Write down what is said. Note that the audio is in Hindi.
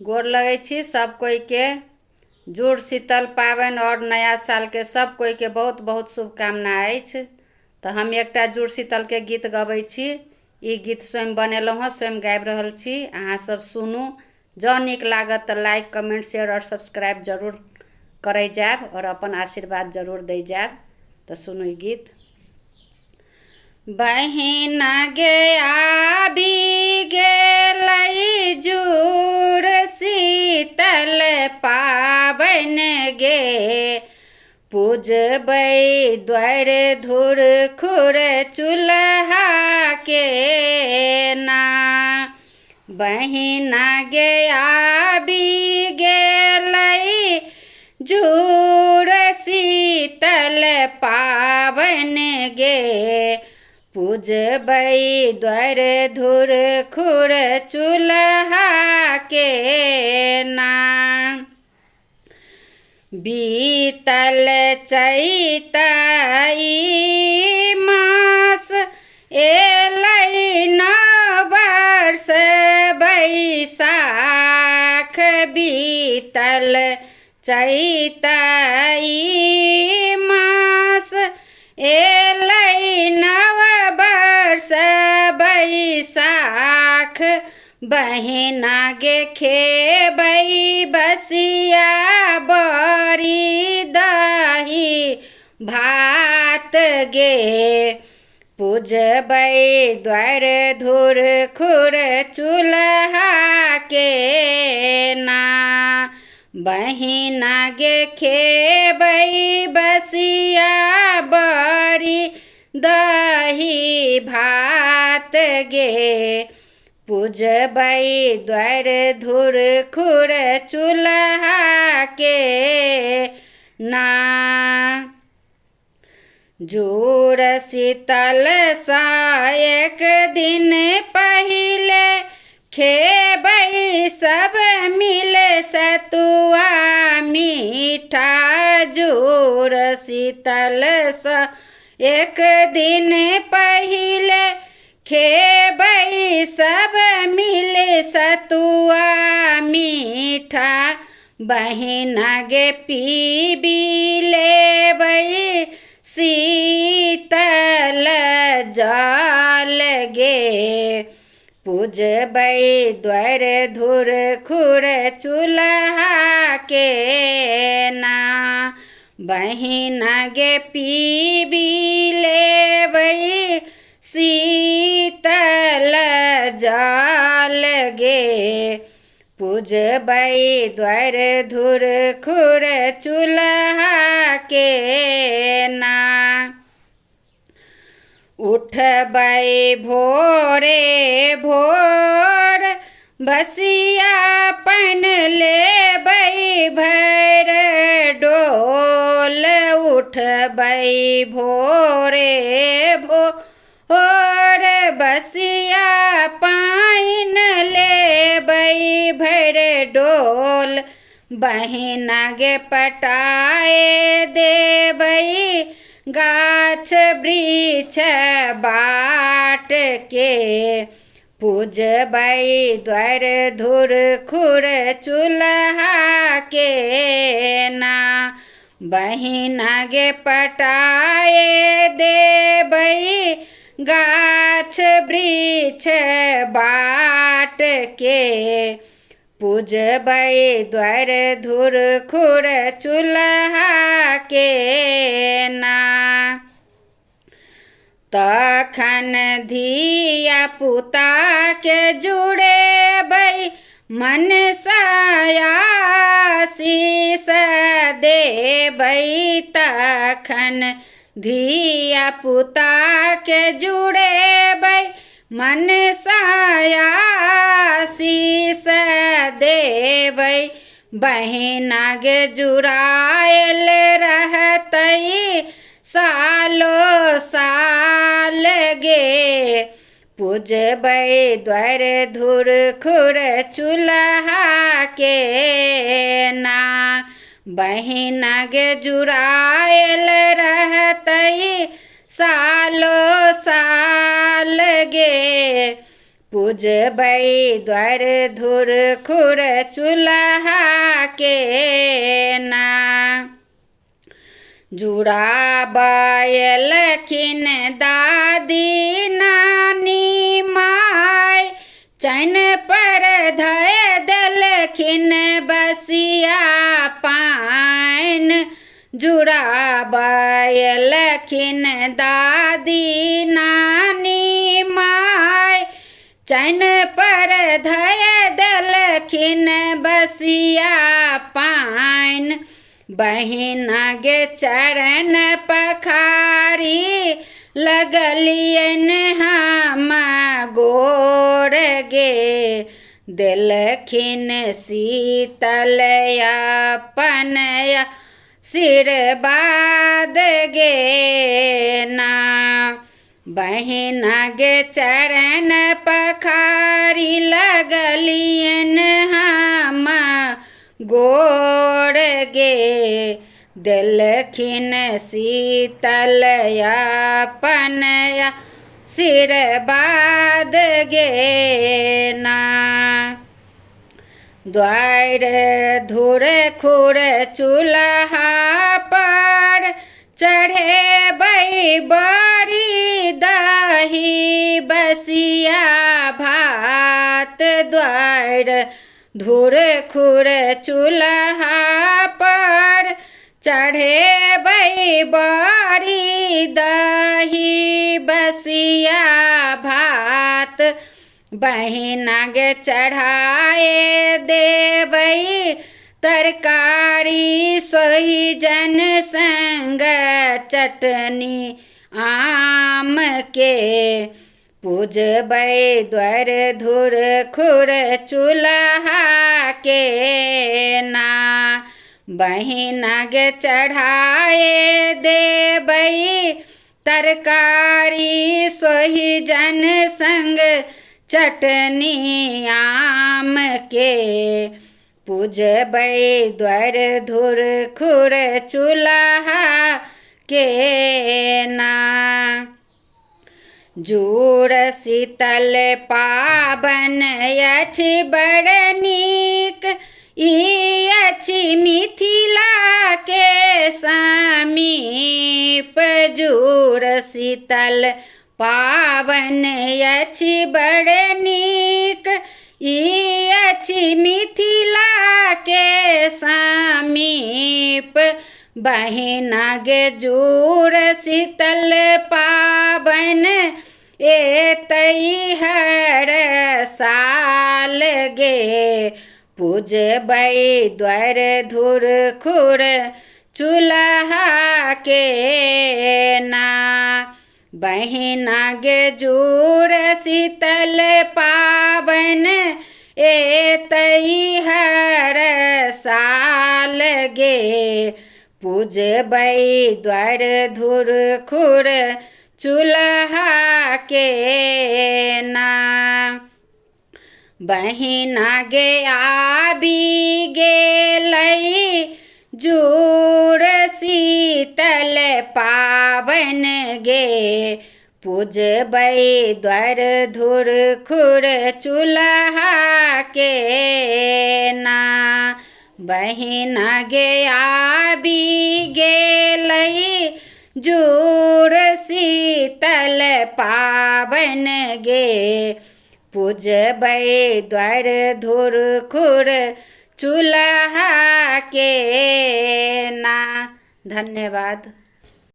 गोर लगै छी सब कोई के। जुड़ शीतल पाबनि और नया साल के सब कोई के बहुत बहुत शुभकामना अछि। तो हम एकटा जुड़ शीतल के गीत गबै छी। ई गीत स्वयं बनेलहुँ हँ, स्वयं गाबि रहल छी। अहाँ सब सुनू। जँ नीक लागत तऽ लाइक कमेंट शेयर और सब्सक्राइब जरूर करै जायब और अपन आशीर्वाद जरूर दै जायब। तो सुनू ई गीत। बहिना गे आबि गेलै जुड़ शीतल पाबनि गे, पूजबै द्वारि धुर खुर चूल्हा के ना। बहिना गे आबि गेलै जुड़ शीतल पाबनि गे, पूजबै द्वारि धुर खुर चूल्हा के ना। बीतल चैत ई मास एलै नव वर्ष बैसाख, बीतल चैत ई मास एलै नव वर्ष बैसाख। बहिना गे खेबै बसिया बड़ी दही भात गे, पूजबै द्वारि धुर खुर चूल्हा के ना। बहिना गे खेबै बसिया बड़ी दही भात गे, पूजबै द्वारि धुर खुर चूल्हा के ना। जुड़ शीतल सा एक दिन पहिले खेबै सब मिल सतुआ मीठा। जुड़ शीतल सा एक दिन पहिले खेबै सब मिल सतुआ मीठा। बहिना गे पीबी लेबै शीतल जल गे, पूजबै द्वारि धुर खुर चूल्हा के ना। बहिना गे पीबी लेबै शीतल जल गे, पूजबै द्वारि धुर खुर चूल्हा के ना। उठबै भोरे भोर बसिया पानि लेबै भर डोल, उठबै भोरे भोर बसिया पानि लेबै भर डोल। बहिना गे पटाए देबै गाछ वृक्ष बाट के, पूजबै द्वारि धुर खुर चूल्हा के ना। बहिना गे पटाए देबै गाछ वृक्ष बाट के, पूजबै द्वारि धुर खुर चूल्हा के ना। तखन धिया पुता के जुड़ेबै मनसा आशीष देबै। तखन धिया पुता के जुड़ेबै मनसा आशीष देबै। बहिना गे जुड़ायल रहतै सालो साल गे, पूजबै द्वारि धुर खुर चूल्हा के ना। बहिना गे जुड़ायल रहतै सालो साल गे, पूजबै द्वार धुर खुर चूल्हा के ना। जुड़ाबयलखिन दादी नानी माय चैन पर धय देलखिन बसिया पाइन। जुड़ाबयलखिन दादी नानी माय चैन पर धय देलखिन बसिया पाइन। बहिना गे चरण पखारी लगलियन हम गोर गे। देलखिन शीतल अपन आशीर्वाद गे ना। बहिना गे चरण पखारी लगलियन हम गोर गे। देलखिन शीतल अपन आशीर्वाद गे ना। द्वार धुर खुर चूल्हा पर चढ़ेबै बड़ी दही बसिया भात। द्वार धुर खुर चूल्हा पर चढ़ेबै बड़ी दही बसिया भात। बहिना गे चढ़ाए देबै तरकारी सोहिजन संग चटनी आम के। पूजबै द्वार धुर खुर चूल्हा के ना। बहिना गे चढ़ाए देबै तरकारी सोहिजन संग चटनी आम के। पूजबै द्वार धुर खुर चूल्हा के ना। जुड़ शीतल पाबन अछि बड़ नीक ई अछि मिथिला के समीप। जुड़ शीतल पाबन अछि बड़ नीक ई अछि मिथिला के समीप। बहिना गे जुड़ शीतल पाबन एतै हर साल गे। पूजबै द्वार धुर खुर चूल्हा के ना। बहिना गे जुड़ शीतल पाबन एतै हर साल गे। पूजबै द्वार धुर खुर चूल्हा के ना। बहिना गे आबि गेलै जुड़ शीतल पाबन गे। पूजबै द्वार धुर खुर चूल्हा के ना। बहिना गे आबि गेलै जुड़ शीतल पाबन गे। पूजबै द्वार धुर खुर चूल्हा के ना। धन्यवाद।